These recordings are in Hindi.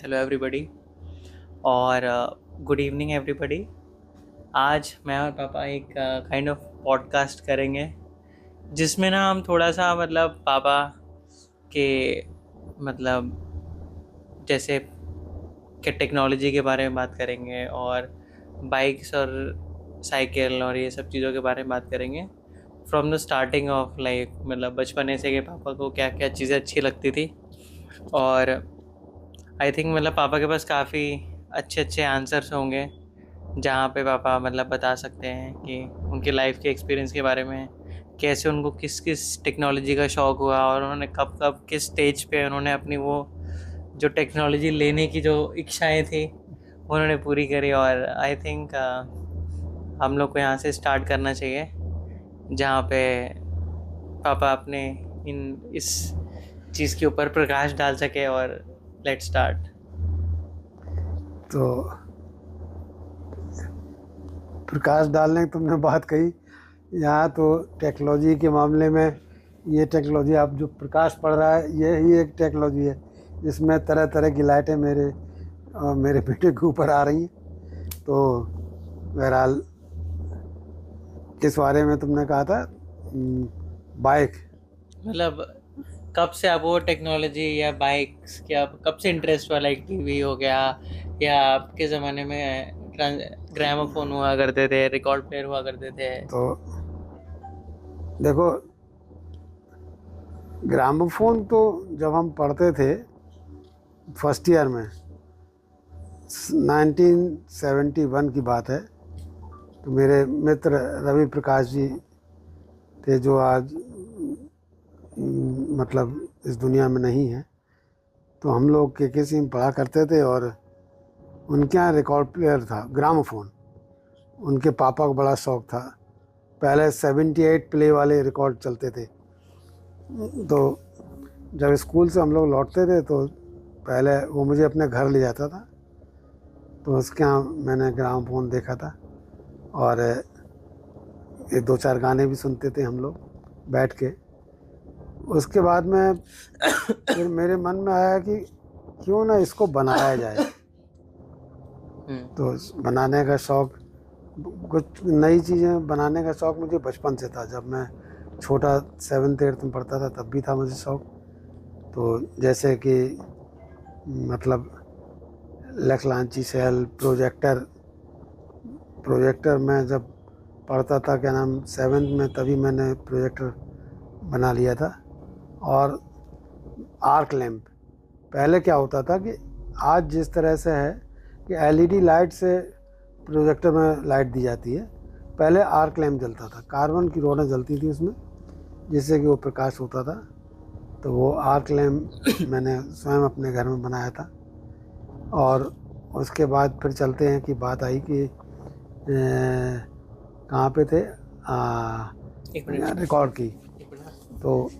हेलो एवरीबॉडी और गुड इवनिंग एवरीबॉडी। आज मैं और पापा एक काइंड ऑफ पॉडकास्ट करेंगे जिसमें ना हम थोड़ा सा पापा के मतलब जैसे कि टेक्नोलॉजी के बारे में बात करेंगे और बाइक्स और साइकिल और ये सब चीज़ों के बारे में बात करेंगे from the starting of life. बचपन से कि पापा को क्या क्या चीज़ें अच्छी लगती थी। और आई थिंक पापा के पास काफ़ी अच्छे अच्छे आंसर्स होंगे जहाँ पे पापा बता सकते हैं कि उनकी लाइफ के एक्सपीरियंस के बारे में, कैसे उनको किस किस टेक्नोलॉजी का शौक़ हुआ और उन्होंने कब कब किस स्टेज पे उन्होंने अपनी वो जो टेक्नोलॉजी लेने की जो इच्छाएं थी उन्होंने पूरी करी। और आई थिंक हम लोग को यहाँ से स्टार्ट करना चाहिए जहाँ पे पापा अपने इस चीज़ के ऊपर प्रकाश डाल सके। और लेट्स स्टार्ट। तो प्रकाश डालने की तुमने बात कही, यहाँ तो टेक्नोलॉजी के मामले में ये टेक्नोलॉजी आप जो प्रकाश पड़ रहा है ये ही एक टेक्नोलॉजी है जिसमें तरह तरह की लाइटें मेरे बेटे के ऊपर आ रही हैं। तो बहरहाल किस बारे में तुमने कहा था? बाइक। कब से आप वो टेक्नोलॉजी या बाइक्स क्या कब से इंटरेस्ट हुआ? लाइक टीवी हो गया या आपके ज़माने में ग्रामोफोन हुआ करते थे, रिकॉर्ड प्लेयर हुआ करते थे? तो देखो, ग्रामोफोन तो जब हम पढ़ते थे फर्स्ट ईयर में 1971 की बात है, तो मेरे मित्र रवि प्रकाश जी थे जो आज इस दुनिया में नहीं है। तो हम लोग के किसी में पढ़ा करते थे और उनके यहाँ रिकॉर्ड प्लेयर था, ग्रामोफोन। उनके पापा को बड़ा शौक़ था। पहले 78 प्ले वाले रिकॉर्ड चलते थे। तो जब स्कूल से हम लोग लौटते थे तो पहले वो मुझे अपने घर ले जाता था, तो उसके यहाँ मैंने ग्रामोफोन देखा था और ये 2-4 गाने भी सुनते थे हम लोग बैठ के। उसके बाद में फिर मेरे मन में आया कि क्यों ना इसको बनाया जाए। तो बनाने का शौक़, कुछ नई चीज़ें बनाने का शौक़ मुझे बचपन से था। जब मैं छोटा 7th-8th में पढ़ता था तब भी था मुझे शौक़। तो जैसे कि लक्स सेल, प्रोजेक्टर में जब पढ़ता था, क्या नाम, 7th में, तभी मैंने प्रोजेक्टर बना लिया था। और आर्क लैंप। पहले क्या होता था कि आज जिस तरह से है कि एलईडी लाइट से प्रोजेक्टर में लाइट दी जाती है, पहले आर्क लैंप जलता था, कार्बन की रोडें जलती थी उसमें जिससे कि वो प्रकाश होता था। तो वो आर्क लैंप मैंने स्वयं अपने घर में बनाया था। और उसके बाद फिर चलते हैं कि बात आई कि कहाँ पे थे, रिकॉर्ड की। तो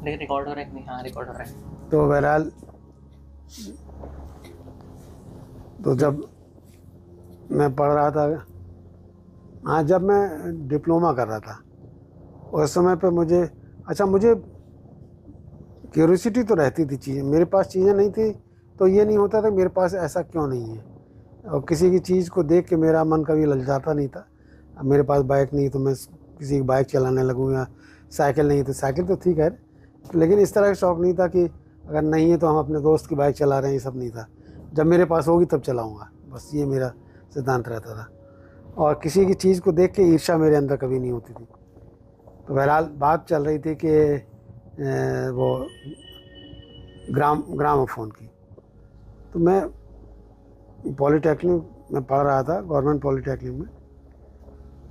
रिकॉर्ड हो रहा है? हाँ, रिकॉर्ड हो रहा है। तो बहरहाल, तो जब मैं पढ़ रहा था, हाँ, जब मैं डिप्लोमा कर रहा था उस समय पे मुझे क्यूरियोसिटी तो रहती थी। चीज़ें मेरे पास चीज़ें नहीं थी तो ये नहीं होता था मेरे पास ऐसा क्यों नहीं है। और किसी की चीज़ को देख के मेरा मन कभी ललचाता नहीं था। अब मेरे पास बाइक नहीं तो मैं किसी की बाइक चलाने लगूँ, या साइकिल नहीं तो साइकिल, तो ठीक है, लेकिन इस तरह का शौक़ नहीं था कि अगर नहीं है तो हम अपने दोस्त की बाइक चला रहे हैं, ये सब नहीं था। जब मेरे पास होगी तब चलाऊँगा, बस ये मेरा सिद्धांत रहता था। और किसी की चीज़ को देख के ईर्ष्या मेरे अंदर कभी नहीं होती थी। तो बहरहाल बात चल रही थी कि वो ग्रामोफोन की। तो मैं पॉलीटेक्निक में पढ़ रहा था, गवर्नमेंट पॉलीटेक्निक में।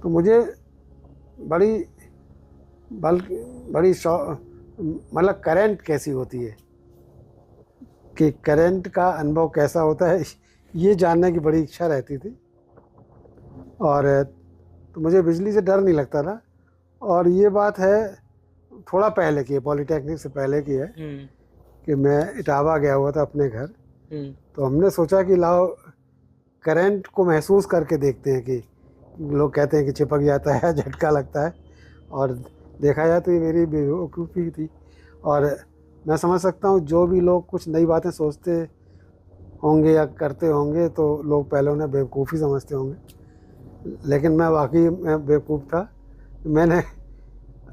तो मुझे बड़ी करंट कैसी होती है, कि करंट का अनुभव कैसा होता है, ये जानने की बड़ी इच्छा रहती थी। और तो मुझे बिजली से डर नहीं लगता था। और ये बात है थोड़ा पहले की है, पॉलीटेक्निक से पहले की है, कि मैं इटावा गया हुआ था अपने घर। तो हमने सोचा कि लाओ करंट को महसूस करके देखते हैं कि लोग कहते हैं कि चिपक जाता है, झटका लगता है, और देखा जाए तो ये मेरी बेवकूफ़ी थी। और मैं समझ सकता हूँ जो भी लोग कुछ नई बातें सोचते होंगे या करते होंगे तो लोग पहले उन्हें बेवकूफ़ी समझते होंगे, लेकिन मैं वाकई में बेवकूफ़ था। मैंने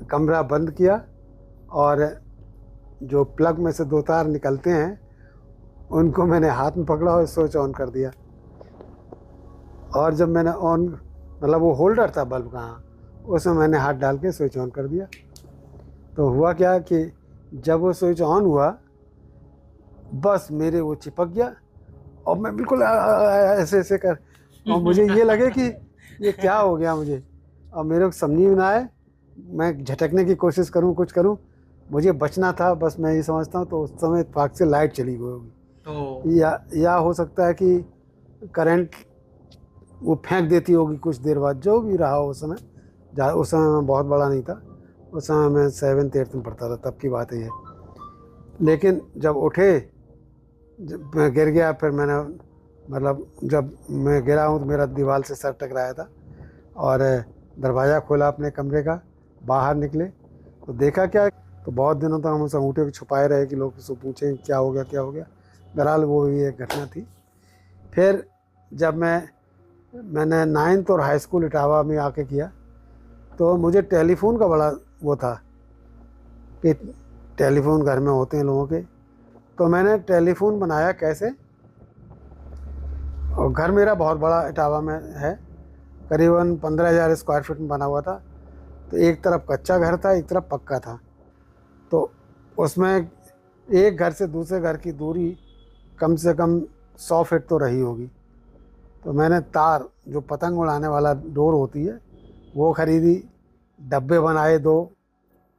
कमरा बंद किया और जो प्लग में से 2 तार निकलते हैं उनको मैंने हाथ में पकड़ा और स्विच ऑन कर दिया। और जब मैंने ऑन, मतलब वो होल्डर था बल्ब का, उसमें मैंने हाथ डाल के स्विच ऑन कर दिया। तो हुआ क्या कि जब वो स्विच ऑन हुआ, बस मेरे वो चिपक गया और मैं बिल्कुल ऐसे ऐसे कर, और मुझे ये लगे कि ये क्या हो गया मुझे, और मेरे को समझ में ना आए, मैं झटकने की कोशिश करूं, कुछ करूं, मुझे बचना था बस, मैं ये समझता हूं। तो उस समय फाक से लाइट चली गई होगी, या हो सकता है कि करंट वो फेंक देती होगी कुछ देर बाद, जो भी रहा उस समय। उस समय मैं बहुत बड़ा नहीं था, उस समय मैं 7th 8th में पढ़ता था, तब की बात है ये। लेकिन जब उठे, जब मैं गिर गया, फिर मैंने, मतलब जब मैं गिरा हूँ तो मेरा दीवार से सर टकराया था, और दरवाज़ा खोला अपने कमरे का, बाहर निकले तो देखा क्या, तो बहुत दिनों तक हम उस अंगूठे को छुपाए रहे कि लोग उसको पूछें क्या हो गया क्या हो गया। बहरहाल वो भी एक घटना थी। फिर जब मैंने 9th और हाई स्कूल इटावा में आके किया, तो मुझे टेलीफोन का बड़ा वो था कि टेलीफोन घर में होते हैं लोगों के, तो मैंने टेलीफोन बनाया कैसे। और घर मेरा बहुत बड़ा इटावा में है, करीबन 15,000 स्क्वायर फीट में बना हुआ था। तो एक तरफ कच्चा घर था, एक तरफ पक्का था। तो उसमें एक घर से दूसरे घर की दूरी कम से कम 100 फीट तो रही होगी। तो मैंने तार, जो पतंग उड़ाने वाला डोर होती है, वो ख़रीदी, डब्बे बनाए 2,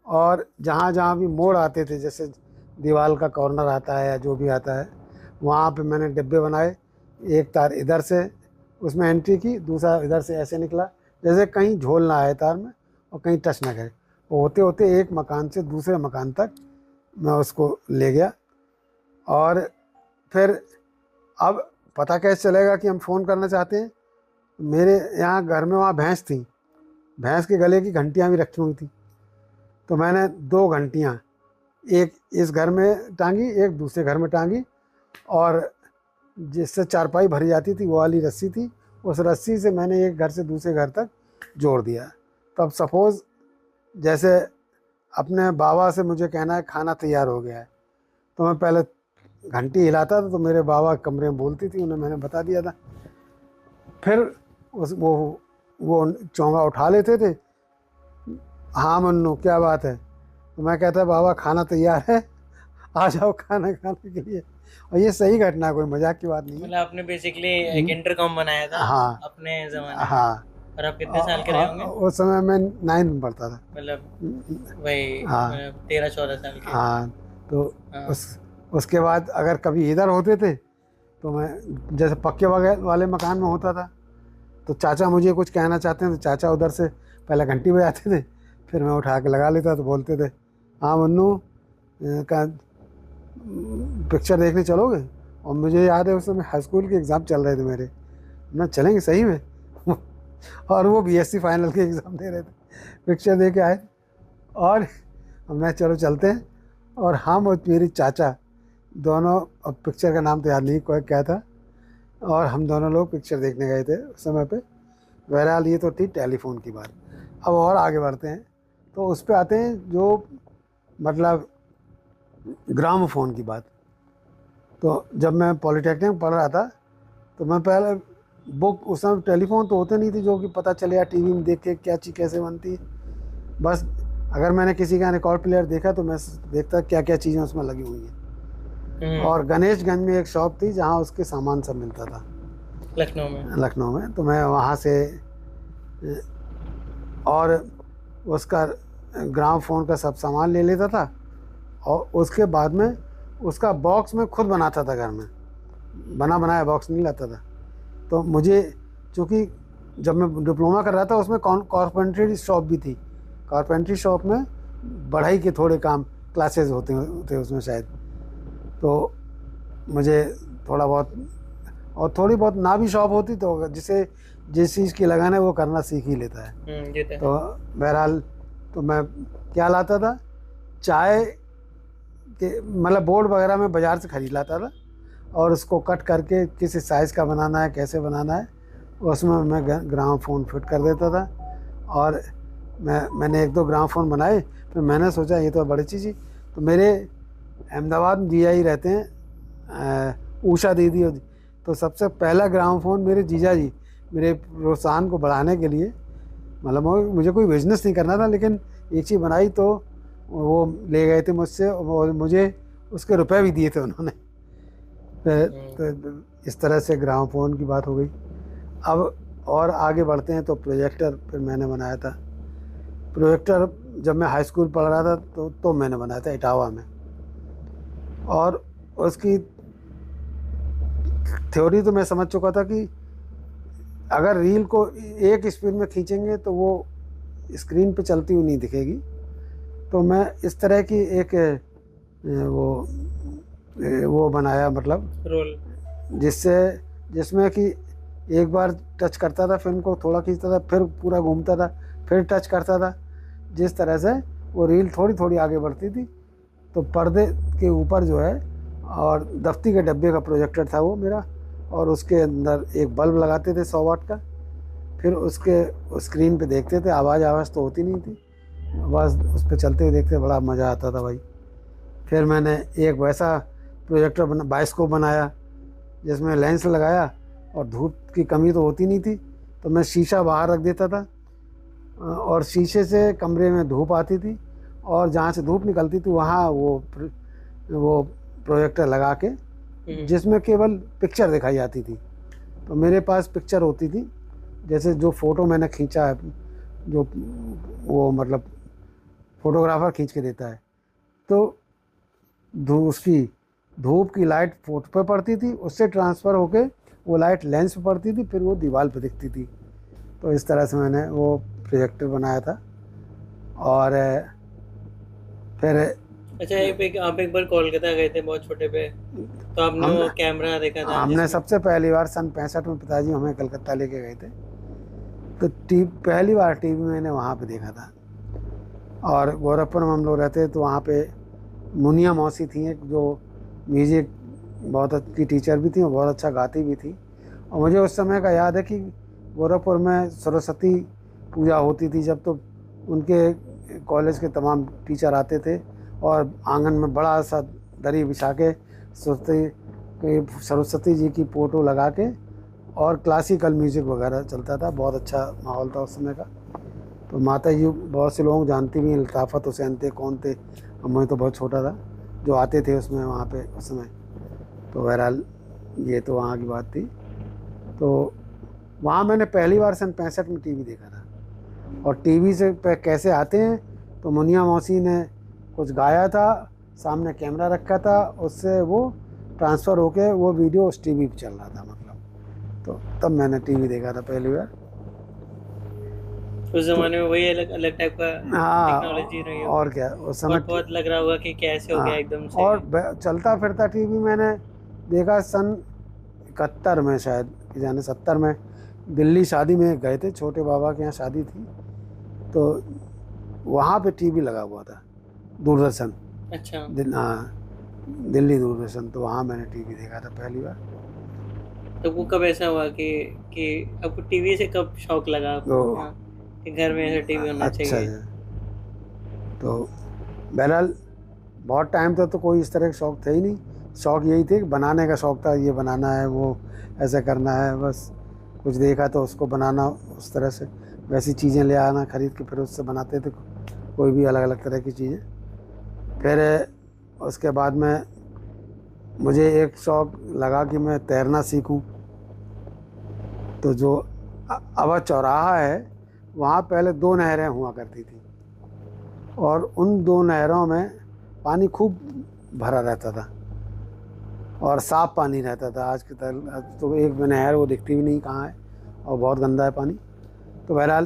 और जहाँ जहाँ भी मोड़ आते थे, जैसे दीवार का कॉर्नर आता है या जो भी आता है, वहाँ पे मैंने डब्बे बनाए। एक तार इधर से उसमें एंट्री की, दूसरा इधर से ऐसे निकला, जैसे कहीं झोल ना आए तार में और कहीं टच ना करे। वो होते होते एक मकान से दूसरे मकान तक मैं उसको ले गया। और फिर अब पता कैसे चलेगा कि हम फ़ोन करना चाहते हैं। मेरे यहाँ घर में वहाँ भैंस थी, भैंस के गले की घंटियाँ भी रखी हुई थी। तो मैंने 2 घंटियाँ, एक इस घर में टांगी, एक दूसरे घर में टांगी, और जिससे चारपाई भरी जाती थी वो वाली रस्सी थी, उस रस्सी से मैंने एक घर से दूसरे घर तक जोड़ दिया। तब सपोज़ जैसे अपने बाबा से मुझे कहना है खाना तैयार हो गया है, तो मैं पहले घंटी हिलाता था तो मेरे बाबा कमरे में बोलती थी, उन्हें मैंने बता दिया था। फिर वो चोंगा उठा लेते थे, हाँ मन्नू क्या बात है, तो मैं कहता बाबा खाना तैयार है, आ जाओ खाना खाने के लिए। और ये सही घटना है, कोई मजाक की बात नहीं है। मतलब आपने बेसिकली एक इंटरकॉम बनाया था हाँ अपने ज़माने में। हाँ। और आप कितने साल के रहे होंगे? उस समय मैं 9th में पढ़ता था। मतलब वही हाँ 13-14 साल के। हाँ। तो हाँ। उसके बाद अगर कभी इधर होते थे तो मैं, जैसे पक्के वाले मकान में होता था, तो चाचा मुझे कुछ कहना चाहते हैं तो चाचा उधर से पहले घंटी बजाते थे, फिर मैं उठा के लगा लेता, तो बोलते थे हाँ मन्नू का पिक्चर देखने चलोगे। और मुझे याद है उस समय हाई स्कूल के एग्ज़ाम चल रहे थे मेरे, मैं चलेंगे सही में और वो बीएससी फाइनल के एग्ज़ाम दे रहे थे, पिक्चर दे के आए, और मैं चलो चलते हैं। और हम और मेरी चाचा दोनों, अब पिक्चर का नाम तो याद नहीं कोई क्या था, और हम दोनों लोग पिक्चर देखने गए थे उस समय पे। बहरहाल ये तो थी टेलीफोन की बात। अब और आगे बढ़ते हैं, तो उस पर आते हैं जो मतलब ग्रामोफोन की बात। तो जब मैं पॉलिटेक्निक पढ़ रहा था तो मैं पहले बुक, उस समय टेलीफोन तो होते नहीं थे जो कि पता चले या टीवी में देख के क्या चीज़ कैसे बनती है। बस अगर मैंने किसी का रिकॉर्ड प्लेयर देखा तो मैं देखता क्या क्या चीज़ें उसमें लगी हुई हैं। और गणेशगंज में एक शॉप थी जहाँ उसके सामान सब मिलता था, लखनऊ में। तो मैं वहाँ से, और उसका ग्रामोफोन का सब सामान ले लेता था, और उसके बाद में उसका बॉक्स में खुद बनाता था, घर में बना बनाया बॉक्स नहीं लाता था। तो मुझे, चूँकि जब मैं डिप्लोमा कर रहा था उसमें कारपेंटरी शॉप भी थी, कारपेंटरी शॉप में बढ़ई के थोड़े काम क्लासेस होते उसमें शायद। तो मुझे थोड़ा बहुत, और थोड़ी बहुत ना भी शॉप होती तो जिसे जिस चीज़ की लगन है वो करना सीख ही लेता है। तो बहरहाल, तो मैं क्या लाता था, चाय कि मतलब बोर्ड वगैरह मैं बाज़ार से ख़रीद लाता था और उसको कट करके किस साइज़ का बनाना है, कैसे बनाना है, उसमें मैं ग्रामोफोन फिट कर देता था। और मैंने 1-2 ग्रामोफोन बनाए। फिर मैंने सोचा ये तो बड़ी चीज़ है। तो मेरे अहमदाबाद में जीजा जी रहते हैं, उषा दीदी होती। तो सबसे पहला ग्रामोफोन मेरे जीजा जी मेरे प्रोत्साहन को बढ़ाने के लिए, मतलब मुझे कोई बिजनेस नहीं करना था, लेकिन एक चीज़ बनाई तो वो ले गए थे मुझसे और मुझे उसके रुपए भी दिए थे उन्होंने। तो इस तरह से ग्रामोफोन की बात हो गई। अब और आगे बढ़ते हैं तो प्रोजेक्टर फिर मैंने बनाया था। प्रोजेक्टर जब मैं हाई स्कूल पढ़ रहा था तो मैंने बनाया था इटावा में। और उसकी थ्योरी तो मैं समझ चुका था कि अगर रील को एक स्पीड में खींचेंगे तो वो स्क्रीन पे चलती हुई नहीं दिखेगी। तो मैं इस तरह की एक वो बनाया, मतलब रोल, जिसमें कि एक बार टच करता था, फिल्म को थोड़ा खींचता था, फिर पूरा घूमता था, फिर टच करता था। जिस तरह से वो रील थोड़ी थोड़ी आगे बढ़ती थी। तो पर्दे के ऊपर जो है, और दफ्ती के डब्बे का प्रोजेक्टर था वो मेरा, और उसके अंदर एक बल्ब लगाते थे 100 वाट का। फिर उसके स्क्रीन पे देखते थे, आवाज़ तो होती नहीं थी, बस उस पर चलते हुए देखते, बड़ा मज़ा आता था भाई। फिर मैंने एक वैसा प्रोजेक्टर बाइस्कोप बनाया जिसमें लेंस लगाया, और धूप की कमी तो होती नहीं थी, तो मैं शीशा बाहर रख देता था और शीशे से कमरे में धूप आती थी, और जहाँ से धूप निकलती थी वहाँ वो प्रोजेक्टर लगा के, जिसमें केवल पिक्चर दिखाई आती थी। तो मेरे पास पिक्चर होती थी, जैसे जो फ़ोटो मैंने खींचा है, जो वो मतलब फ़ोटोग्राफ़र खींच के देता है, तो उसकी धूप की लाइट फोटो पे पड़ती थी, उससे ट्रांसफ़र होके वो लाइट लेंस पे पड़ती थी, फिर वो दीवार पे दिखती थी। तो इस तरह से मैंने वो प्रोजेक्टर बनाया था। और फिर अच्छा, आप एक बार कोलकाता गए थे बहुत छोटे पे, तो आपने हम वो कैमरा देखा था हमने सबसे पहली बार सन 65 में पिताजी हमें कलकत्ता लेके गए थे। तो पहली बार टीवी मैंने वहाँ पे देखा था। और गोरखपुर में हम लोग रहते तो वहाँ पे मुनिया मौसी थी एक, जो म्यूज़िक बहुत अच्छी टीचर भी थी और बहुत अच्छा गाती भी थी। और मुझे उस समय का याद है कि गोरखपुर में सरस्वती पूजा होती थी जब, तो उनके कॉलेज के तमाम टीचर आते थे और आंगन में बड़ा सा दरी बिछा के सरस्वती जी की फ़ोटो लगा के और क्लासिकल म्यूज़िक वगैरह चलता था। बहुत अच्छा माहौल था उस समय का। तो माता जी बहुत से लोग जानती भी हैं, लताफ़त हुसैन थे, कौन थे, मैं तो बहुत छोटा था, जो आते थे उसमें वहाँ पे उस समय। तो बहरहाल ये तो वहाँ की बात थी। तो वहाँ मैंने पहली बार सन 65 में टीवी देखा था। और टीवी से पे कैसे आते हैं, तो मुनिया मौसी ने कुछ गाया था, सामने कैमरा रखा था, उससे वो ट्रांसफ़र होके वो वीडियो उस टीवी पे चल रहा था, मतलब। तो तब मैंने टीवी देखा था पहली बार। उस जमाने में वही अलग अलग टाइप का हाँ, टेक्नोलॉजी रही हो, और क्या उस समय और बहुत लग रहा होगा कि कैसे हो हाँ, गया एकदम से। और चलता फिरता टीवी मैंने देखा सन 71 में, शायद कि जाने 70 में दिल्ली शादी में गए थे, छोटे बाबा के यहाँ शादी थी, तो वहाँ पे टीवी लगा हुआ था, दूरदर्शन। अच्छा, हाँ, दिल्ली दूरदर्शन। तो वहाँ मैंने टीवी देखा था पहली बार। तो वो कब ऐसा हुआ कि आपको टीवी से कब शौक लगा तो आपको, हाँ, कि घर में ऐसा टीवी होना अच्छा चाहिए? है। तो बहरहाल बहुत टाइम तक तो कोई इस तरह का शौक़ था ही नहीं। शौक़ यही थे कि बनाने का शौक़ था, ये बनाना है, वो ऐसा करना है, बस कुछ देखा तो उसको बनाना, उस तरह से वैसी चीज़ें ले आना खरीद के, फिर उससे बनाते थे कोई भी अलग अलग तरह की चीज़ें। फिर उसके बाद में मुझे एक शौक़ लगा कि मैं तैरना सीखूं। तो जो अवध चौराहा है, वहाँ पहले 2 नहरें हुआ करती थी, और उन 2 नहरों में पानी खूब भरा रहता था और साफ़ पानी रहता था। आज तो एक नहर वो दिखती भी नहीं कहाँ है, और बहुत गंदा है पानी। तो बहरहाल,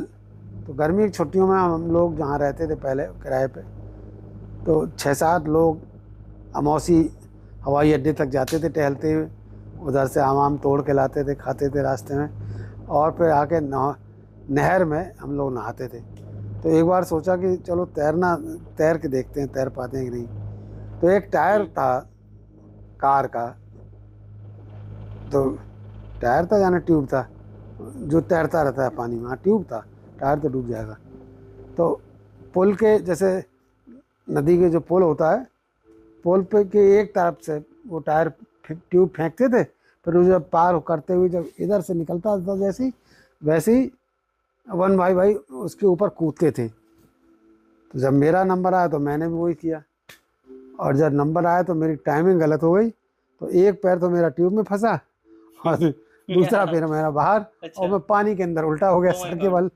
तो गर्मी की छुट्टियों में हम लोग जहाँ रहते थे पहले किराए पे, तो 6-7 लोग अमौसी हवाई अड्डे तक जाते थे टहलते हुए, उधर से आम तोड़ के लाते थे, खाते थे रास्ते में, और फिर आके नहर में हम लोग नहाते थे। तो एक बार सोचा कि चलो तैर के देखते हैं, तैर पाते हैं कि नहीं। तो एक टायर था कार का, तो टायर था यानी ट्यूब था जो तैरता रहता है पानी में, हाँ ट्यूब था, टायर तो डूब जाएगा। तो पुल के जैसे नदी के जो पुल होता है, पुल पे के एक तरफ से वो टायर ट्यूब फेंकते थे, फिर वो जब पार करते हुए जब इधर से निकलता था जैसे वैसे ही वन भाई भाई उसके ऊपर कूदते थे। तो जब मेरा नंबर आया तो मैंने भी वही किया, और जब नंबर आया तो मेरी टाइमिंग गलत हो गई, तो एक पैर तो मेरा ट्यूब में फंसा और दूसरा पैर मेरा बाहर, और मैं पानी के अंदर उल्टा हो गया सर के बल।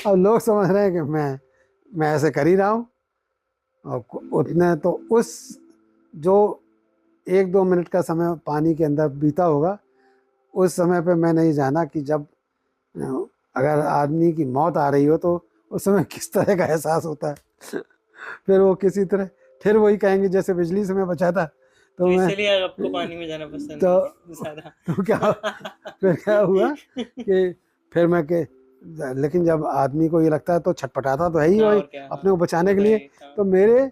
अब लोग समझ रहे हैं कि मैं ऐसे कर ही रहा हूँ, और उतने तो उस जो 1-2 मिनट का समय पानी के अंदर बीता होगा, उस समय पे मैं नहीं जाना कि जब अगर आदमी की मौत आ रही हो तो उस समय किस तरह का एहसास होता है। फिर वो किसी तरह फिर वही कहेंगे जैसे बिजली से मैं बचा था, तो मैं इसलिए आपको पानी में जाना पसंद तो नहीं ज़्यादा। तो क्या फिर क्या हुआ कि फिर मैं के लेकिन जब आदमी को ये लगता है तो छटपटाता तो है ही वही और क्या, अपने को बचाने के लिए। तो मेरे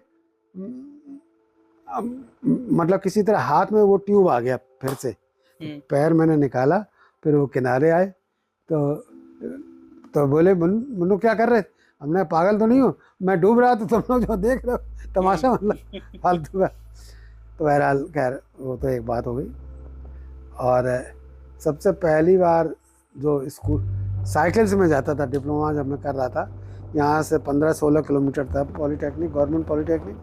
मतलब किसी तरह हाथ में वो ट्यूब आ गया फिर से, पैर मैंने निकाला, फिर वो किनारे आए, तो बोले मुन्नू क्या कर रहे, हमने पागल तो नहीं हो, मैं डूब रहा तो तुम लोग जो देख रहे हो तमाशा, मतलब फालतू का। तो बहरहाल खैर वो तो एक बात हो गई। और सबसे पहली बार जो स्कूल साइकिल से मैं जाता था, डिप्लोमा जब मैं कर रहा था, यहाँ से 15-16 किलोमीटर था पॉलीटेक्निक, गवर्नमेंट पॉलीटेक्निक,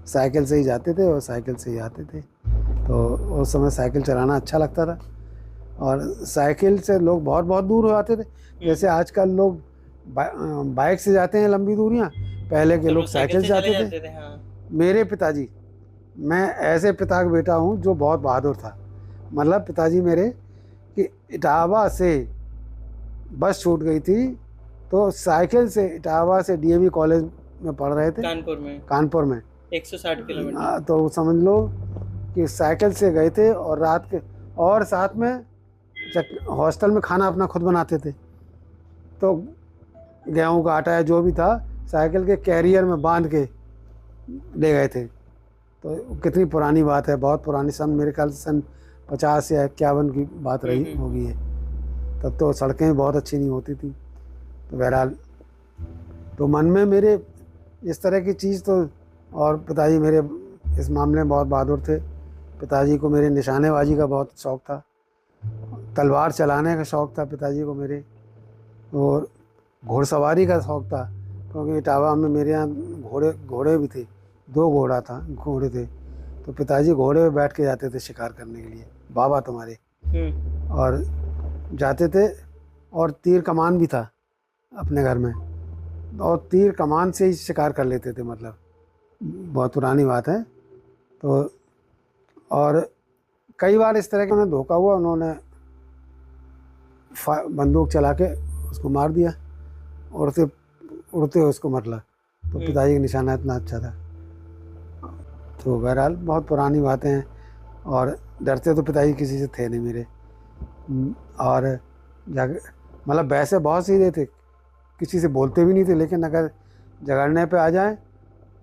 साइकिल से ही जाते थे और साइकिल से ही आते थे। तो उस समय साइकिल चलाना अच्छा लगता था, और साइकिल से लोग बहुत बहुत दूर हो जाते थे। जैसे आजकल लोग बाइक से जाते हैं लंबी दूरियां, पहले के लोग साइकिल से जाते थे। मेरे पिताजी, मैं ऐसे पिता का बेटा हूँ जो बहुत बहादुर था। मतलब पिताजी मेरे कि इटावा से बस छूट गई थी, तो साइकिल से इटावा से डीएवी कॉलेज में पढ़ रहे थे, कानपुर में 160 किलोमीटर। तो समझ लो कि साइकिल से गए थे, और रात के और साथ में हॉस्टल में खाना अपना खुद बनाते थे। तो गेहूं का आटा या जो भी था साइकिल के कैरियर में बांध के ले गए थे। तो कितनी पुरानी बात है, बहुत पुरानी, सन मेरे ख्याल से सन 50 या 51 की बात रही होगी है। तब तो सड़कें बहुत अच्छी नहीं होती थी। तो बहरहाल तो मन में मेरे इस तरह की चीज़ तो, और पिताजी मेरे इस मामले में बहुत बहादुर थे। पिताजी को मेरे निशानेबाजी का बहुत शौक़ था, तलवार चलाने का शौक़ था पिताजी को मेरे, और घोड़सवारी का शौक़ था, क्योंकि इटावा में मेरे यहाँ घोड़े भी थे, 2 घोड़े थे। तो पिताजी घोड़े पे बैठ के जाते थे शिकार करने के लिए, बाबा तुम्हारे, और जाते थे। और तीर कमान भी था अपने घर में, और तीर कमान से ही शिकार कर लेते थे, मतलब बहुत पुरानी बात है। तो और कई बार इस तरह का उन्हें धोखा हुआ, उन्होंने बंदूक चला के उसको मार दिया, उड़ते उसको मरला। तो पिताजी का निशाना इतना अच्छा था। तो बहरहाल बहुत पुरानी बातें हैं, और डरते तो पिताजी किसी से थे नहीं मेरे। और मतलब वैसे बहुत सीधे थे, किसी से बोलते भी नहीं थे, लेकिन अगर झगड़ने पे आ जाए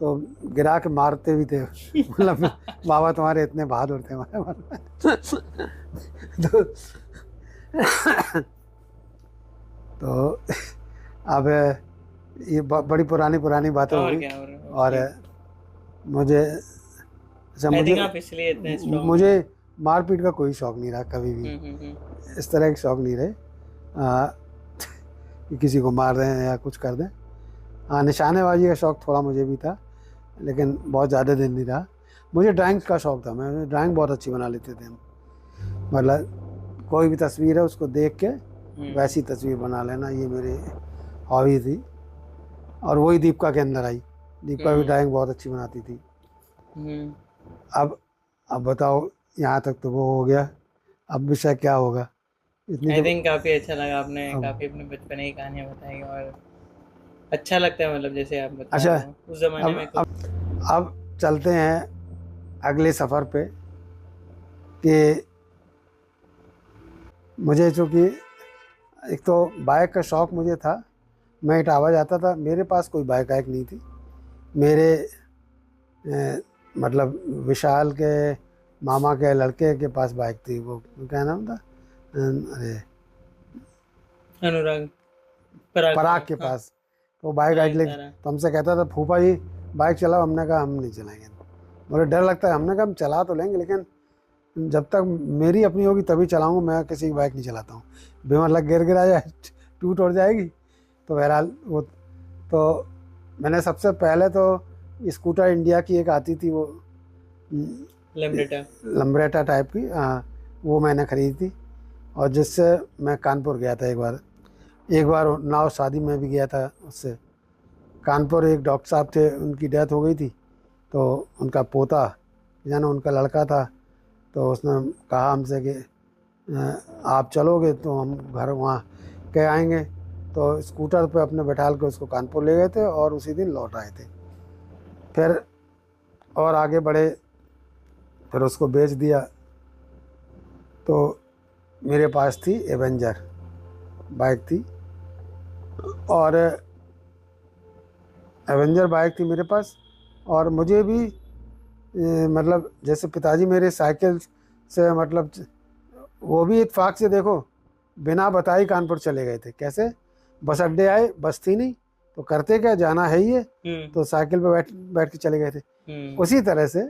तो गिरा के मारते भी थे। मतलब बाबा तुम्हारे इतने बहादुर थे तो अब ये बड़ी पुरानी बातें हो गई। और मुझे मारपीट का कोई शौक़ नहीं रहा कभी भी, इस तरह के शौक़ नहीं रहे कि किसी को मार रहे हैं या कुछ कर दें। हाँ, निशानेबाजी का शौक़ थोड़ा मुझे भी था, लेकिन बहुत ज़्यादा दिन नहीं रहा। मुझे ड्राइंग का शौक़ था, मैं ड्राइंग बहुत अच्छी बना लेते थे हम। मतलब कोई भी तस्वीर है उसको देख के वैसी तस्वीर बना लेना, ये मेरी हॉबी थी। और वही दीपिका के अंदर आई, दीपिका भी ड्राइंग बहुत अच्छी बनाती थी। अब बताओ, यहाँ तक तो वो हो गया, अब विषय क्या होगा? आई थिंक काफ़ी अच्छा लगा, आपने काफ़ी अपने बचपन की कहानियाँ बताई, और अच्छा लगता है, मतलब जैसे आप बता रहे हो उस ज़माने में। अब चलते हैं अगले सफ़र पे कि मुझे चूँकि एक तो बाइक का शौक़ मुझे था, मैं इटावा जाता था, मेरे पास कोई बाइक नहीं थी। मेरे मतलब विशाल के मामा के लड़के के पास बाइक थी, वो क्या नाम था, अरे अनुराग पराग के हाँ, पास। तो बाइक पराग ले तारा। तो हमसे कहता था फूफा जी बाइक चलाओ, हमने कहा हम नहीं चलाएंगे, मुझे डर लगता है। हमने कहा हम चला तो लेंगे लेकिन जब तक मेरी अपनी होगी तभी चलाऊंगा, मैं किसी की बाइक नहीं चलाता हूँ, बीमार लग गिरा जाए टूट उड़ जाएगी। तो बहरहाल वो तो मैंने सबसे पहले तो स्कूटर इंडिया की एक आती थी, वो लम्ब्रेटा। लम्ब्रेटा टाइप की, हाँ, वो मैंने खरीदी थी। और जिससे मैं कानपुर गया था एक बार नाव शादी में भी गया था उससे। कानपुर एक डॉक्टर साहब थे, उनकी डेथ हो गई थी, तो उनका पोता जाना उनका लड़का था, तो उसने कहा हमसे कि आप चलोगे तो हम घर वहाँ के आएंगे। तो स्कूटर पे अपने बैठाल के उसको कानपुर ले गए थे और उसी दिन लौट आए थे। फिर और आगे बढ़े, फिर उसको बेच दिया। तो मेरे पास थी एवेंजर बाइक थी, और एवेंजर बाइक थी मेरे पास। और मुझे भी मतलब जैसे पिताजी मेरे साइकिल से मतलब वो भी इत्फाक से देखो बिना बताए कानपुर चले गए थे। कैसे? बस अड्डे आए, बस थी नहीं, तो करते क्या, जाना है ही है, तो साइकिल पे बैठ बैठ के चले गए थे। उसी तरह से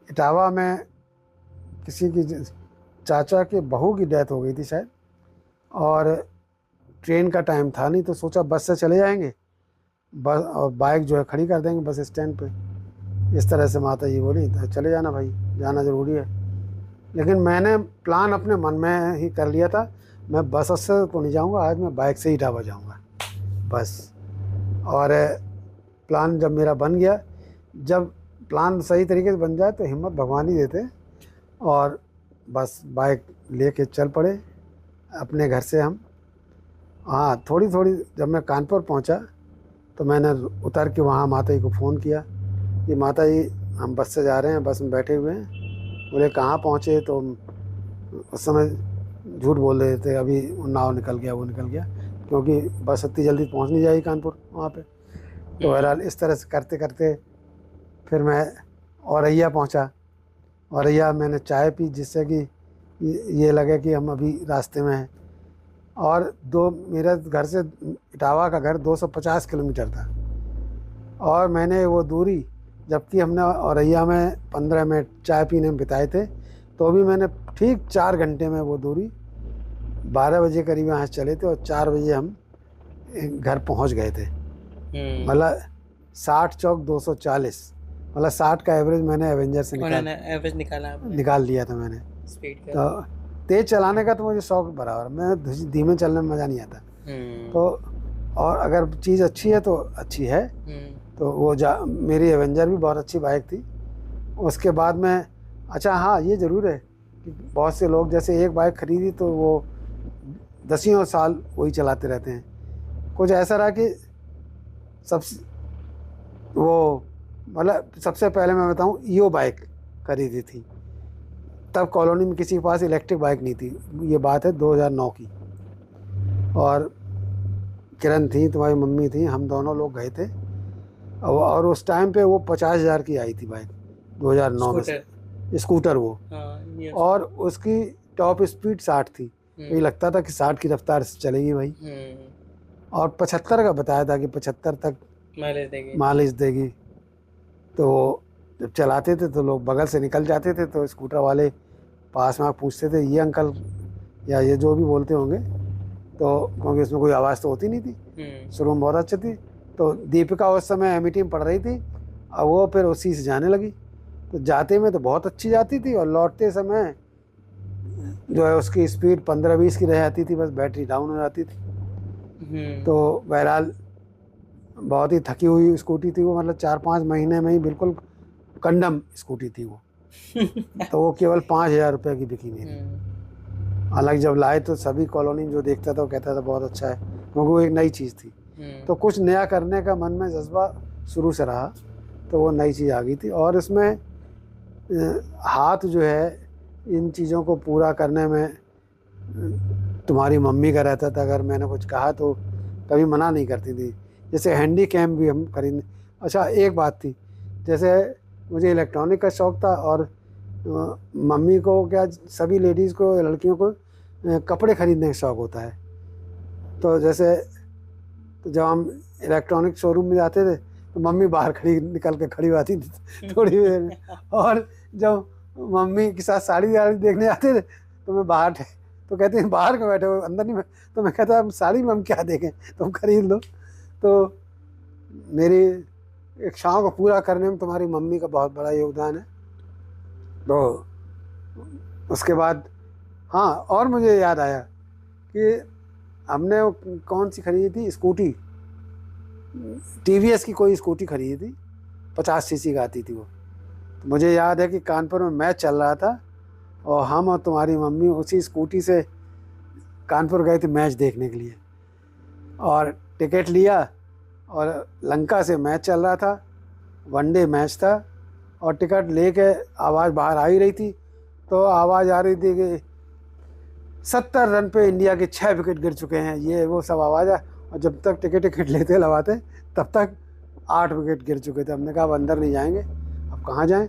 इटावा में किसी की चाचा के बहू की डेथ हो गई थी शायद, और ट्रेन का टाइम था नहीं, तो सोचा बस से चले जाएंगे, बस और बाइक जो है खड़ी कर देंगे बस स्टैंड पे। इस तरह से माता जी बोली तो चले जाना भाई, जाना ज़रूरी है। लेकिन मैंने प्लान अपने मन में ही कर लिया था, मैं बस से तो नहीं जाऊंगा, आज मैं बाइक से ही इटावा जाऊंगा बस। और प्लान जब मेरा बन गया, जब प्लान सही तरीके से बन जाए तो हिम्मत भगवान ही देते। और बस बाइक लेके चल पड़े अपने घर से हम। हाँ, थोड़ी थोड़ी जब मैं कानपुर पहुंचा तो मैंने उतर के वहाँ माता जी को फ़ोन किया कि माता जी हम बस से जा रहे हैं, बस में बैठे हुए हैं। बोले कहाँ पहुँचे? तो उस समय झूठ बोल रहे थे, अभी नाव निकल गया, वो निकल गया, क्योंकि बस इतनी जल्दी पहुँच नहीं जाएगी कानपुर वहाँ पे। तो बहरहाल इस तरह से करते करते फिर मैं औरैया पहुँचा। औरैया मैंने चाय पी, जिससे कि ये लगे कि हम अभी रास्ते में हैं। और मेरे घर से इटावा का घर 250 किलोमीटर था, और मैंने वो दूरी, जबकि हमने औरैया में 15 मिनट चाय पीने में बिताए थे, तो भी मैंने ठीक 4 घंटे में वो दूरी 12 बजे करीब यहाँ से चले थे और 4 बजे हम घर पहुँच गए थे। मतलब 60 चौक 240, मतलब 60 का एवरेज मैंने एवेंजर से एवरेज निकाल लिया था मैंने। स्पीड का। तो तेज़ चलाने का तो मुझे शौक बराबर, मैं धीमे चलने में मज़ा नहीं आता। तो और अगर चीज़ अच्छी है तो अच्छी है, तो वो मेरी एवेंजर भी बहुत अच्छी बाइक थी। उसके बाद में अच्छा हाँ, ये ज़रूर है कि बहुत से लोग जैसे एक बाइक खरीदी तो वो दसियों साल वही चलाते रहते हैं। कुछ ऐसा रहा कि सबसे वो मतलब सबसे पहले मैं बताऊँ, ईओ बाइक खरीदी थी, तब कॉलोनी में किसी के पास इलेक्ट्रिक बाइक नहीं थी, ये बात है 2009 की। और किरण थी, तुम्हारी मम्मी थी, हम दोनों लोग गए थे, और उस टाइम पे वो 50,000 की आई थी बाइक 2009 में से, स्कूटर वो। और उसकी टॉप स्पीड 60 थी, तो ये लगता था कि 60 की रफ्तार से चलेगी भाई, और 75 का बताया था कि 75 तक माइलेज देगी। तो जब चलाते थे तो लोग बगल से निकल जाते थे, तो स्कूटर वाले पास में पूछते थे ये अंकल, या ये जो भी बोलते होंगे, तो क्योंकि उसमें कोई आवाज़ तो होती नहीं थी, शुरू में बहुत अच्छी थी। तो दीपिका उस समय एमिटी में पढ़ रही थी, और वो फिर उसी से जाने लगी, तो जाते में तो बहुत अच्छी जाती थी, और लौटते समय जो है उसकी स्पीड 15-20 की रह जाती थी, बस बैटरी डाउन हो जाती थी। तो बहरहाल बहुत ही थकी हुई स्कूटी थी वो, मतलब 4-5 महीने में ही बिल्कुल कंडम स्कूटी थी वो। तो वो केवल 5,000 रुपये की बिकी मेरी। हालांकि जब लाए तो सभी कॉलोनी जो देखता था वो कहता था बहुत अच्छा है, क्योंकि वो एक नई चीज़ थी। तो कुछ नया करने का मन में जज्बा शुरू से रहा, तो वो नई चीज़ आ गई थी। और इसमें हाथ जो है इन चीज़ों को पूरा करने में तुम्हारी मम्मी का रहता था, अगर मैंने कुछ कहा तो कभी मना नहीं करती थी। जैसे हैंडी कैम भी हम खरीदने, अच्छा एक बात थी, जैसे मुझे इलेक्ट्रॉनिक का शौक़ था और मम्मी को क्या सभी लेडीज़ को लड़कियों को कपड़े ख़रीदने का शौक़ होता है। तो जैसे तो जब हम इलेक्ट्रॉनिक शोरूम में जाते थे तो मम्मी बाहर निकल के खड़ी होती थी थोड़ी देर में, और जब मम्मी के साथ साड़ी देखने जाते थे तो मैं बाहर थे, तो कहते हैं बाहर क्यों बैठे हो, अंदर नहीं। तो मैं कहता हम साड़ी में हम क्या देखें, तुम खरीद लो। तो मेरी एक शौक़ को पूरा करने में तुम्हारी मम्मी का बहुत बड़ा योगदान है। तो उसके बाद हाँ, और मुझे याद आया कि हमने कौन सी खरीदी थी, स्कूटी, TVS की कोई स्कूटी खरीदी थी, 50 सीसी का आती थी वो। तो मुझे याद है कि कानपुर में मैच चल रहा था और हम और तुम्हारी मम्मी उसी स्कूटी से कानपुर गए थे मैच देखने के लिए, और टिकट लिया और लंका से मैच चल रहा था, वनडे मैच था, और टिकट लेके आवाज़ बाहर आ ही रही थी। तो आवाज़ आ रही थी कि 70 रन पे इंडिया के 6 विकेट गिर चुके हैं, ये वो सब आवाज़ है। और जब तक टिकट लेते लगाते तब तक 8 विकेट गिर चुके थे। हमने कहा अब अंदर नहीं जाएंगे, अब कहाँ जाएं।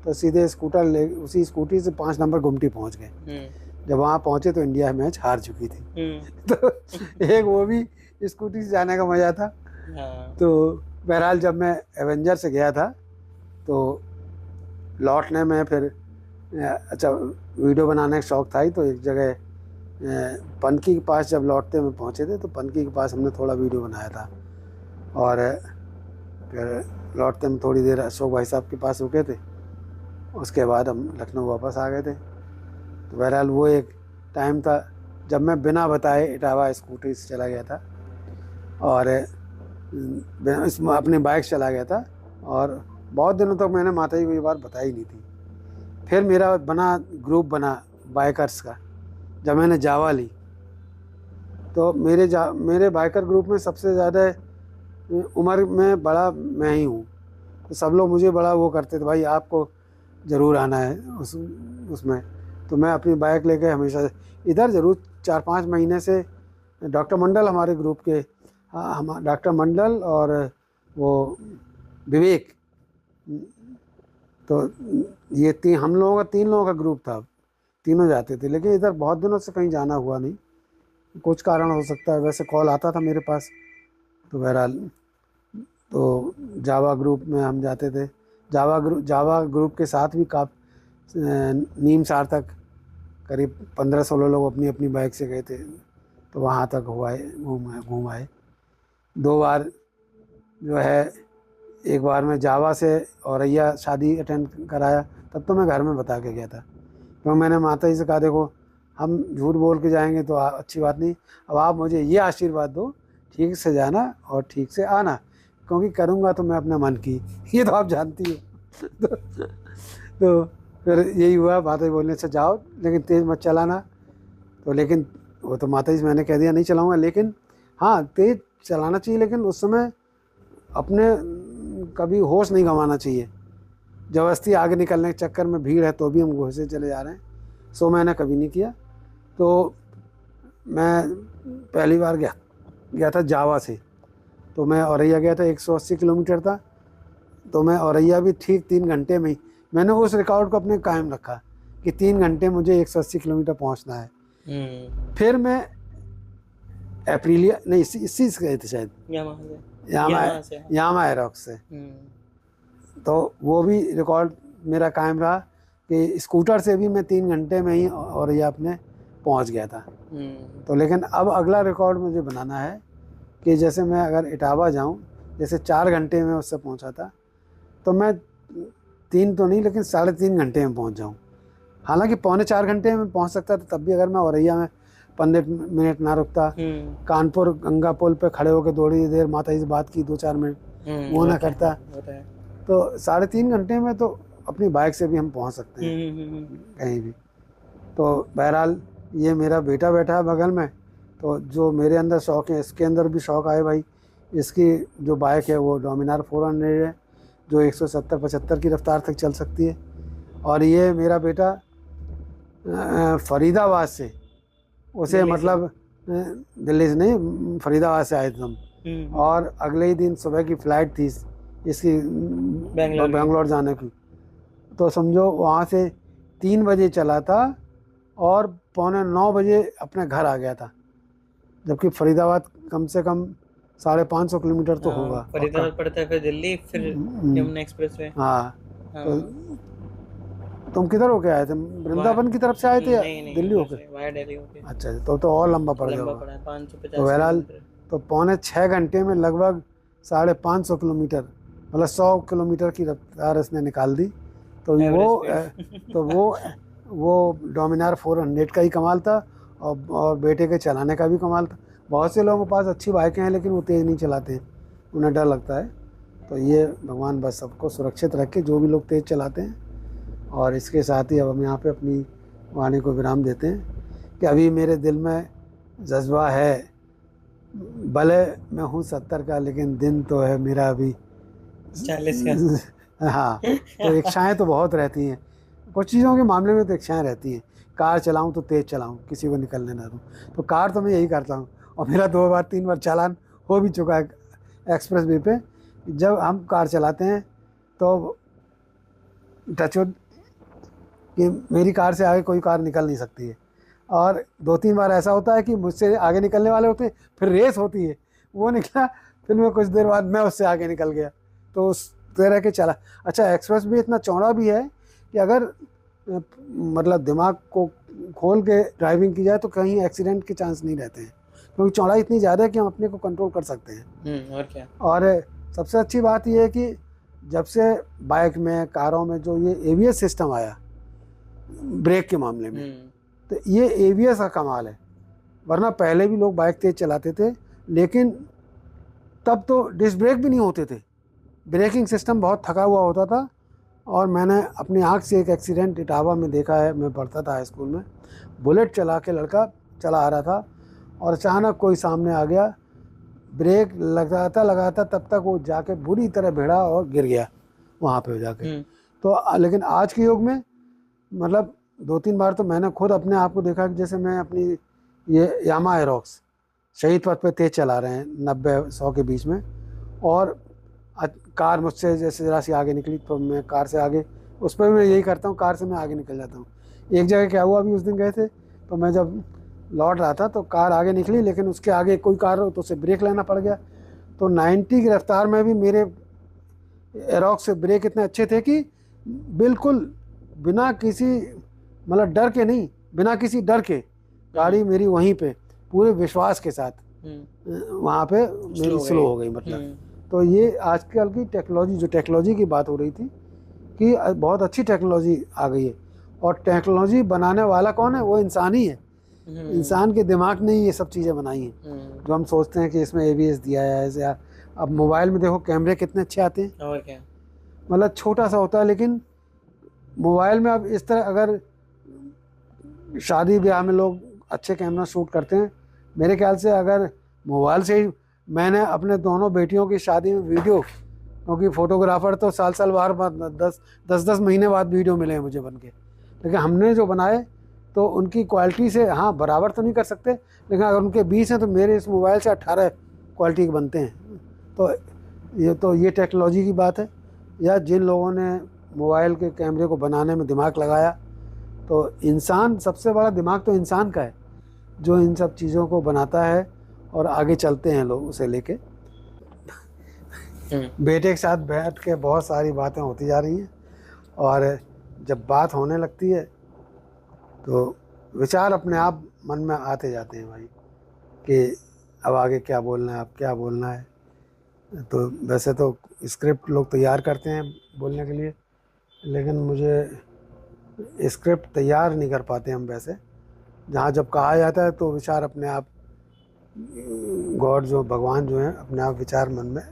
तो सीधे स्कूटर ले, उसी स्कूटी से 5 नंबर गुमटी पहुँच गए। जब वहाँ पहुँचे तो इंडिया मैच हार चुकी थी। तो एक वो भी स्कूटी से जाने का मज़ा था। तो बहरहाल जब मैं एवेंजर से गया था तो लौटने में फिर अच्छा वीडियो बनाने का शौक़ था ही, तो एक जगह पनकी के पास जब लौटते में पहुँचे थे तो पनकी के पास हमने थोड़ा वीडियो बनाया था, और फिर लौटते में थोड़ी देर अशोक भाई साहब के पास रुके थे। उसके बाद हम लखनऊ वापस आ गए थे। तो बहरहाल वो एक टाइम था जब मैं बिना बताए इटावा स्कूटी से चला गया था और अपनी बाइक चला गया था, और बहुत दिनों तक मैंने माता जी को ये बात बताई नहीं थी। फिर मेरा ग्रुप बना बाइकर्स का जब मैंने जावा ली। तो मेरे बाइकर ग्रुप में सबसे ज़्यादा उम्र में बड़ा मैं ही हूँ। तो सब लोग मुझे बड़ा वो करते थे, भाई आपको ज़रूर आना है उसमें। तो मैं अपनी बाइक लेके हमेशा इधर ज़रूर 4-5 महीने से डॉक्टर मंडल हमारे ग्रुप के, हम डॉक्टर मंडल और वो विवेक, तो ये हम लोगों का 3 लोगों का ग्रुप था, तीनों जाते थे। लेकिन इधर बहुत दिनों से कहीं जाना हुआ नहीं, कुछ कारण हो सकता है। वैसे कॉल आता था मेरे पास। तो बहरहाल तो जावा ग्रुप में हम जाते थे। जावा ग्रुप के साथ भी नीम सार तक करीब 15-16 लोग अपनी अपनी बाइक से गए थे। तो वहाँ तक घूम आए 2 बार जो है। एक बार मैं जावा से औरैया शादी अटेंड कराया, तब तो मैं घर में बता के गया था। तो मैंने माता जी से कहा देखो हम झूठ बोल के जाएंगे तो अच्छी बात नहीं, अब आप मुझे ये आशीर्वाद दो ठीक से जाना और ठीक से आना, क्योंकि करूँगा तो मैं अपने मन की, ये तो आप जानती हो। तो फिर यही हुआ, माता जी बोलने से जाओ लेकिन तेज़ मत चलाना। तो लेकिन वो तो माता जी से मैंने कह दिया नहीं चलाऊँगा, लेकिन हाँ तेज़ चलाना चाहिए, लेकिन उस समय अपने कभी होश नहीं गंवाना चाहिए। ज़बरदस्ती आगे निकलने के चक्कर में भीड़ है तो भी हम घुसे चले जा रहे हैं, सो मैंने कभी नहीं किया। तो मैं पहली बार गया था जावा से। तो मैं औरैया गया था, 180 किलोमीटर था। तो मैं औरैया भी ठीक 3 घंटे में ही, मैंने उस रिकॉर्ड को अपने कायम रखा कि 3 घंटे मुझे 180 किलोमीटर पहुंचना है। फिर मैं अप्रैलिया नहीं इसी से गए थे शायद, यामा एरोक्स से। तो वो भी रिकॉर्ड मेरा कायम रहा कि स्कूटर से भी मैं 3 घंटे में ही औरैया अपने पहुंच गया था। तो लेकिन अब अगला रिकॉर्ड मुझे बनाना है कि जैसे मैं अगर इटावा जाऊं, जैसे 4 घंटे में उससे पहुंचा था, तो मैं 3 तो नहीं लेकिन 3.5 घंटे में पहुंच जाऊं। हालांकि 3.25 घंटे में पहुंच सकता था, तब भी अगर मैं औरैया में 15 मिनट ना रुकता, कानपुर गंगा पुल पे खड़े होकर थोड़ी देर माता जी से बात की 2-4 मिनट वो ना करता, तो 3.5 घंटे में तो अपनी बाइक से भी हम पहुंच सकते हैं कहीं भी। तो बहरहाल ये मेरा बेटा बैठा है बगल में, तो जो मेरे अंदर शौक़ है इसके अंदर भी शौक़ आए भाई। इसकी जो बाइक है वो डोमिनार 400 है, जो 170-75 की रफ्तार तक चल सकती है। और ये मेरा बेटा फरीदाबाद से, उसे मतलब दिल्ली से नहीं, फरीदाबाद से आए थे हम, और अगले ही दिन सुबह की फ़्लाइट थी इसकी बेंगलोर की। बेंगलोर जाने की। तो समझो वहाँ से 3 बजे चला था और 8:45 अपने घर आ गया था, जबकि फरीदाबाद कम से कम 550 किलोमीटर तो होगा पक्का। फरीदाबाद पड़ता है, फिर दिल्ली, फिर यमुना एक्सप्रेस वे। हाँ। हाँ। तो तुम किधर होके आए थे, वृंदावन की तरफ से आए थे या नहीं नहीं, दिल्ली उधर होके? से वाया दिल्ली होके। अच्छा, तो और लंबा पड़ गया लंबा होगा। पड़ा है, 550 तो बहरहाल किलोमीटर। तो 6.25 घंटे में लगभग 550 किलोमीटर, मतलब 100 किलोमीटर की रफ्तार इसने निकाल दी। तो एवरेज तो वो डोमिनार 400 का ही कमाल था, और बेटे के चलाने का भी कमाल था। बहुत से लोगों के पास अच्छी बाइकें हैं लेकिन वो तेज़ नहीं चलाते हैं, उन्हें डर लगता है। तो ये भगवान बस सबको सुरक्षित रखे, जो भी लोग तेज़ चलाते हैं। और इसके साथ ही अब हम यहाँ पे अपनी वाणी को विराम देते हैं कि अभी मेरे दिल में जज्बा है, भले मैं हूँ 70 का, लेकिन दिन तो है मेरा अभी 40 का। हाँ। तो इच्छाएं तो बहुत रहती हैं, कुछ चीज़ों के मामले में तो इच्छाएं रहती हैं। कार चलाऊं तो तेज़ चलाऊं, किसी को निकलने ना दूं। तो कार तो मैं यही करता हूं, और मेरा 2 बार 3 बार चालान हो भी चुका है एक्सप्रेस वे पे। जब हम कार चलाते हैं तो टचवुड कि मेरी कार से आगे कोई कार निकल नहीं सकती है। और 2-3 बार ऐसा होता है कि मुझसे आगे निकलने वाले होते हैं, फिर रेस होती है, वो निकला, फिर मैं कुछ देर बाद मैं उससे आगे निकल गया। तो उस तरह के चला। अच्छा, एक्सप्रेस भी इतना चौड़ा भी है कि अगर मतलब दिमाग को खोल के ड्राइविंग की जाए तो कहीं एक्सीडेंट के चांस नहीं रहते हैं, क्योंकि चौड़ाई इतनी ज़्यादा है कि हम अपने को कंट्रोल कर सकते हैं। और क्या। और सबसे अच्छी बात यह है कि जब से बाइक में, कारों में जो ये ABS सिस्टम आया ब्रेक के मामले में, तो ये ABS का कमाल है। वरना पहले भी लोग बाइक तेज चलाते थे, लेकिन तब तो डिस्क ब्रेक भी नहीं होते थे, ब्रेकिंग सिस्टम बहुत थका हुआ होता था। और मैंने अपनी आँख से एक एक्सीडेंट इटावा में देखा है, मैं पढ़ता था हाई स्कूल में। बुलेट चला के लड़का चला आ रहा था और अचानक कोई सामने आ गया, ब्रेक लगाता तब तक वो जाके बुरी तरह भिड़ा और गिर गया वहाँ पे जाके। तो लेकिन आज के युग में मतलब 2-3 बार तो मैंने खुद अपने आप को देखा कि जैसे मैं अपनी ये यामा एरोक्स शहीद पथ पे तेज़ चला रहे हैं 90-100 के बीच में, और कार मुझसे जैसे ज़रा सी आगे निकली तो मैं कार से आगे, उस पर मैं यही करता हूँ, कार से मैं आगे निकल जाता हूँ। एक जगह क्या हुआ, अभी उस दिन गए थे तो मैं जब लौट रहा था तो कार आगे निकली, लेकिन उसके आगे कोई कार हो तो उसे ब्रेक लेना पड़ गया। तो 90 की रफ्तार में भी मेरे एरोक्स से ब्रेक इतने अच्छे थे कि बिल्कुल बिना किसी मतलब डर के नहीं, बिना किसी डर के गाड़ी मेरी वहीं पे पूरे विश्वास के साथ वहाँ पे मेरी स्लो हो गई मतलब। तो ये आजकल की टेक्नोलॉजी, जो टेक्नोलॉजी की बात हो रही थी कि बहुत अच्छी टेक्नोलॉजी आ गई है, और टेक्नोलॉजी बनाने वाला कौन है, वो इंसान ही है। इंसान के दिमाग ने ही ये सब चीज़ें बनाई हैं, जो हम सोचते हैं कि इसमें ABS दिया है ऐसे। अब मोबाइल में देखो कैमरे कितने अच्छे आते हैं, और क्या। मतलब छोटा सा होता है, लेकिन मोबाइल में अब इस तरह अगर शादी ब्याह में लोग अच्छे कैमरा शूट करते हैं, मेरे ख्याल से अगर मोबाइल से ही, मैंने अपने दोनों बेटियों की शादी में वीडियो, क्योंकि फ़ोटोग्राफ़र तो साल बाद 10 महीने बाद वीडियो मिले हैं मुझे बन के, लेकिन हमने जो बनाए तो उनकी क्वालिटी से, हाँ बराबर तो नहीं कर सकते, लेकिन अगर उनके 20 हैं तो मेरे इस मोबाइल से 18 क्वालिटी के बनते हैं। तो ये टेक्नोलॉजी की बात है, या जिन लोगों ने मोबाइल के कैमरे को बनाने में दिमाग लगाया। तो इंसान, सबसे बड़ा दिमाग तो इंसान का है जो इन सब चीज़ों को बनाता है, और आगे चलते हैं लोग उसे लेके। बेटे के साथ बैठ के बहुत सारी बातें होती जा रही हैं, और जब बात होने लगती है तो विचार अपने आप मन में आते जाते हैं भाई, कि अब आगे क्या बोलना है, अब क्या बोलना है। तो वैसे तो स्क्रिप्ट लोग तैयार करते हैं बोलने के लिए, लेकिन मुझे स्क्रिप्ट तैयार नहीं कर पाते हम वैसे। जहाँ जब कहा जाता है तो विचार अपने आप, गॉड जो भगवान जो हैं अपने आप विचार मन में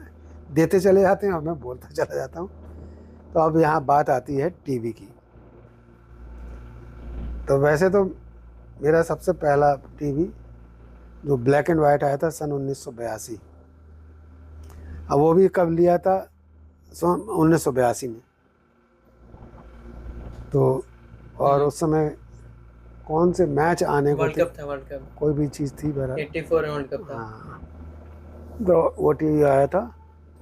देते चले जाते हैं और मैं बोलता चला जाता हूँ। तो अब यहाँ बात आती है टीवी की। तो वैसे तो मेरा सबसे पहला टीवी जो ब्लैक एंड वाइट आया था सन 1982। अब वो भी कब लिया था, 1982 में। तो और उस समय कौन से मैच आने को थे, वर्ल्ड कप था, वर्ल्ड कप कोई भी चीज़ थी बहरहाल, 84 वर्ल्ड कप था। हाँ, तो वो टीवी आया था।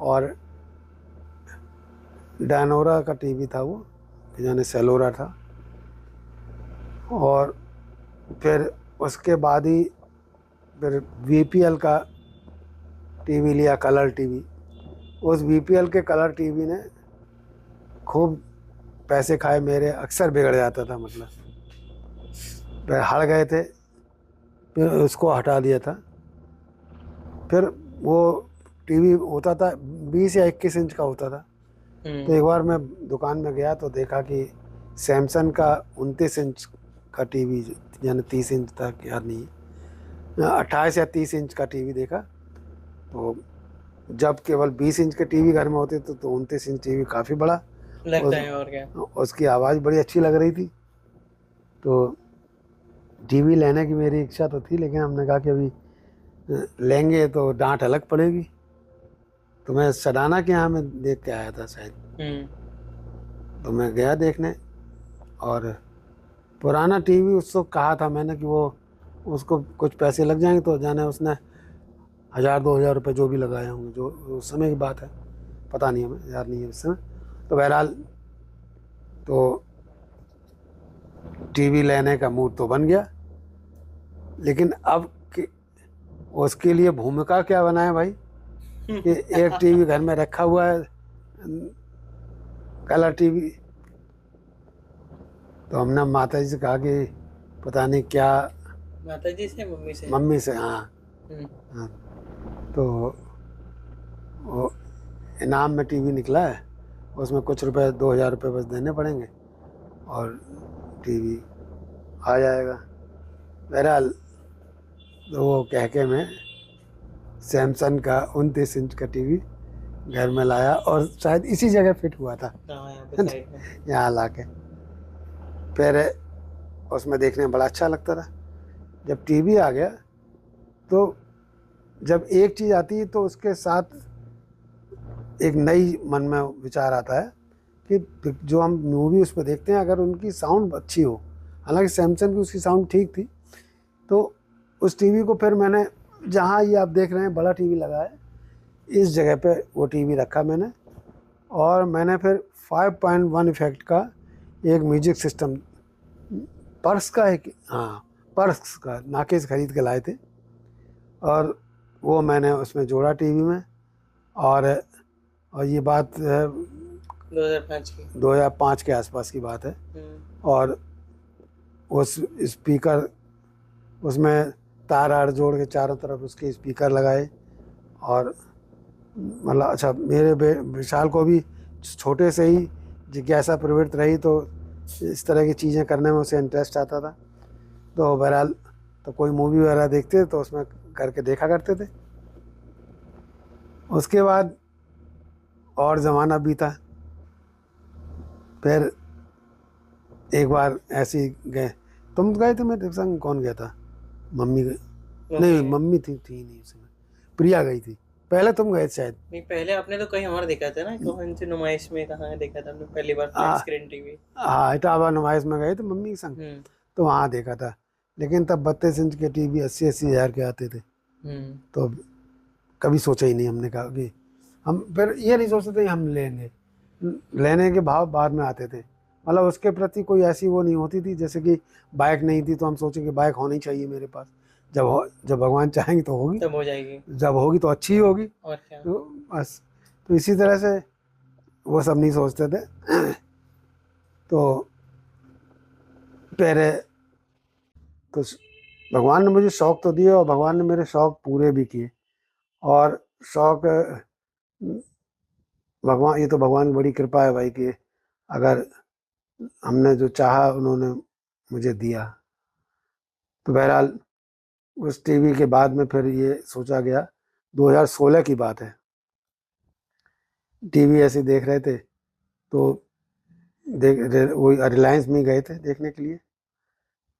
और डायनोरा का टीवी था वो, यानी सेलोरा था। और फिर उसके बाद ही फिर वीपीएल का टीवी लिया, कलर टीवी। उस वीपीएल के कलर टीवी ने खूब पैसे खाए मेरे, अक्सर बिगड़ जाता था, मतलब फिर हार गए थे, फिर उसको हटा दिया था। फिर वो टीवी होता था 20 या 21 इंच का होता था। तो एक बार मैं दुकान में गया तो देखा कि सैमसंग का 29 इंच का टीवी, यानी 30 इंच तक, यार नहीं, 28 या 30 इंच का टीवी देखा। तो जब केवल 20 इंच के टीवी घर में होते तो 29 इंच टीवी काफ़ी बड़ा लगता है, और क्या। उसकी आवाज़ बड़ी अच्छी लग रही थी। तो टीवी लेने की मेरी इच्छा तो थी, लेकिन हमने कहा कि अभी लेंगे तो डांट अलग पड़ेगी। तो मैं सडाना के यहाँ में देख के आया था शायद। तो मैं गया देखने, और पुराना टीवी उसको कहा था मैंने कि वो उसको कुछ पैसे लग जाएंगे, तो जाने उसने 1000-2000 रुपये जो भी लगाए होंगे, जो उस समय की बात है, पता नहीं, हमें याद नहीं है उस समय। तो बहरहाल तो टीवी लेने का मूड तो बन गया, लेकिन अब उसके लिए भूमिका क्या बनाए भाई, कि एक टीवी घर में रखा हुआ है, कलर टीवी। तो हमने माता जी से कहा कि पता नहीं क्या, माता जी से, मम्मी से? मम्मी से, हाँ। हाँ, तो वो इनाम में टीवी निकला है, उसमें कुछ रुपए, 2000 रुपये बस देने पड़ेंगे और टीवी आ जाएगा। बहरहाल तो वो कह के मैं सैमसंग का 29 इंच का टीवी घर में लाया, और शायद इसी जगह फिट हुआ था, यहाँ पे साइड में। यहाँ ला के। फिर उसमें देखने में बड़ा अच्छा लगता था। जब टीवी आ गया तो जब एक चीज़ आती है तो उसके साथ एक नई मन में विचार आता है कि जो हम मूवी उस पर देखते हैं, अगर उनकी साउंड अच्छी हो, हालांकि सैमसंग की उसकी साउंड ठीक थी, तो उस टीवी को फिर मैंने, जहाँ ये आप देख रहे हैं बड़ा टीवी लगा है, इस जगह पे वो टीवी रखा मैंने। और मैंने फिर 5.1 इफेक्ट का एक म्यूजिक सिस्टम, पर्स का एक, हाँ, पर्स का नाकेस खरीद के लाए थे, और वो मैंने उसमें जोड़ा टीवी में। और ये बात है 2005 की। 2005 के आसपास की बात है। और उस स्पीकर, उसमें तार आर जोड़ के चारों तरफ उसके स्पीकर लगाए, और मतलब अच्छा, मेरे विशाल को भी छोटे से ही जिज्ञासा प्रवृत्त रही, तो इस तरह की चीज़ें करने में उसे इंटरेस्ट आता था। तो बहरहाल तो कोई मूवी वगैरह देखते तो उसमें करके देखा करते थे। उसके बाद और ज़माना बीता। फिर एक बार ऐसे ही गए, तुम गए थे मेरे संग? कौन गया था? मम्मी गई? नहीं, मम्मी थी नहीं उस समय, प्रिया गई थी। पहले तुम गए शायद। नहीं, पहले आपने तो कहीं और देखा था ना, कौन सी नुमाइश में, कहाँ देखा था हमने पहली बार फ्लैट स्क्रीन टीवी? हाँ, इटावा नुमाइश में गए थे मम्मी के संग, तो वहाँ देखा था। लेकिन तब 32 इंच के टीवी 80-80 हज़ार के आते थे। तो कभी सोचा ही नहीं हमने, कहा कि हम फिर ये नहीं सोचते थे हम लेंगे, लेने के भाव बाद में आते थे। मतलब उसके प्रति कोई ऐसी वो नहीं होती थी, जैसे कि बाइक नहीं थी तो हम सोचें कि बाइक होनी चाहिए मेरे पास, जब भगवान चाहेंगे तो होगी, तब हो जाएगी, जब होगी तो अच्छी ही होगी, और क्या। तो बस, तो इसी तरह से वो सब नहीं सोचते थे। तो पहले तो भगवान ने मुझे शौक़ तो दिए, और भगवान ने मेरे शौक़ पूरे भी किए। और शौक़, भगवान, ये तो भगवान की बड़ी कृपा है भाई, कि अगर हमने जो चाहा उन्होंने मुझे दिया। तो बहरहाल उस टीवी के बाद में फिर ये सोचा गया, 2016 की बात है, टीवी ऐसे देख रहे थे, तो वो रिलायंस में गए थे देखने के लिए।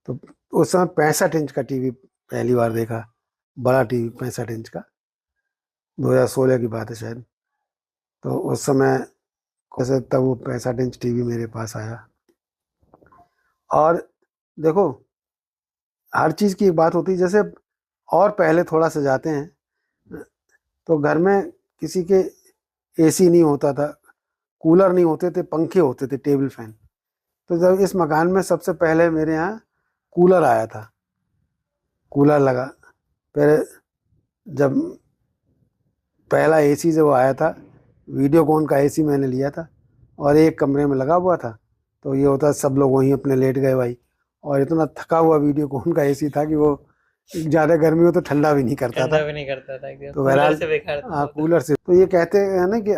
तो उस समय 65 इंच का टीवी पहली बार देखा, बड़ा टीवी 65 इंच का, 2016 की बात है शायद। तो उस समय कैसे, तब वो 65 इंच टीवी मेरे पास आया। और देखो, हर चीज़ की एक बात होती है, जैसे और पहले थोड़ा सा जाते हैं तो घर में किसी के एसी नहीं होता था, कूलर नहीं होते थे, पंखे होते थे, टेबल फैन। तो जब इस मकान में सबसे पहले मेरे यहाँ कूलर आया था, कूलर लगा। फिर जब पहला एसी जब आया था, वीडियोकॉन का एसी मैंने लिया था और एक कमरे में लगा हुआ था। तो ये होता सब लोग वहीं अपने लेट गए भाई। और इतना थका हुआ वीडियोकॉन का एसी था कि वो ज़्यादा गर्मी हो तो ठंडा भी नहीं करता था। ठंडा भी नहीं करता था एकदम, तो कूलर बहरहाल से बेकार था हाँ, वो तो। कूलर से। तो ये कहते हैं ना कि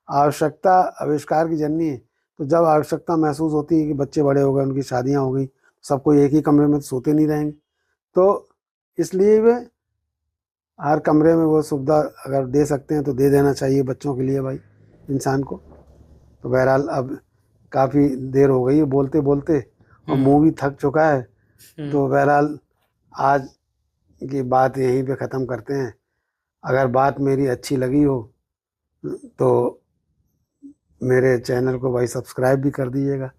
आवश्यकता आविष्कार की जननी है। तो जब आवश्यकता महसूस होती है कि बच्चे बड़े हो गए, उनकी शादियाँ हो गई, सबको एक ही कमरे में तो सोते नहीं रहेंगे, तो इसलिए वे हर कमरे में वो सुविधा अगर दे सकते हैं तो दे देना चाहिए बच्चों के लिए भाई, इंसान को। तो बहरहाल अब काफ़ी देर हो गई है बोलते बोलते और मुंह भी थक चुका है। तो बहरहाल आज की बात यहीं पे ख़त्म करते हैं। अगर बात मेरी अच्छी लगी हो तो मेरे चैनल को भाई सब्सक्राइब भी कर दीजिएगा।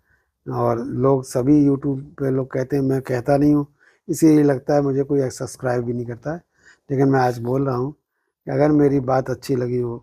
और लोग सभी यूट्यूब पे लोग कहते हैं, मैं कहता नहीं हूँ, इसीलिए लगता है मुझे कोई सब्सक्राइब भी नहीं करता है। लेकिन मैं आज बोल रहा हूँ कि अगर मेरी बात अच्छी लगी हो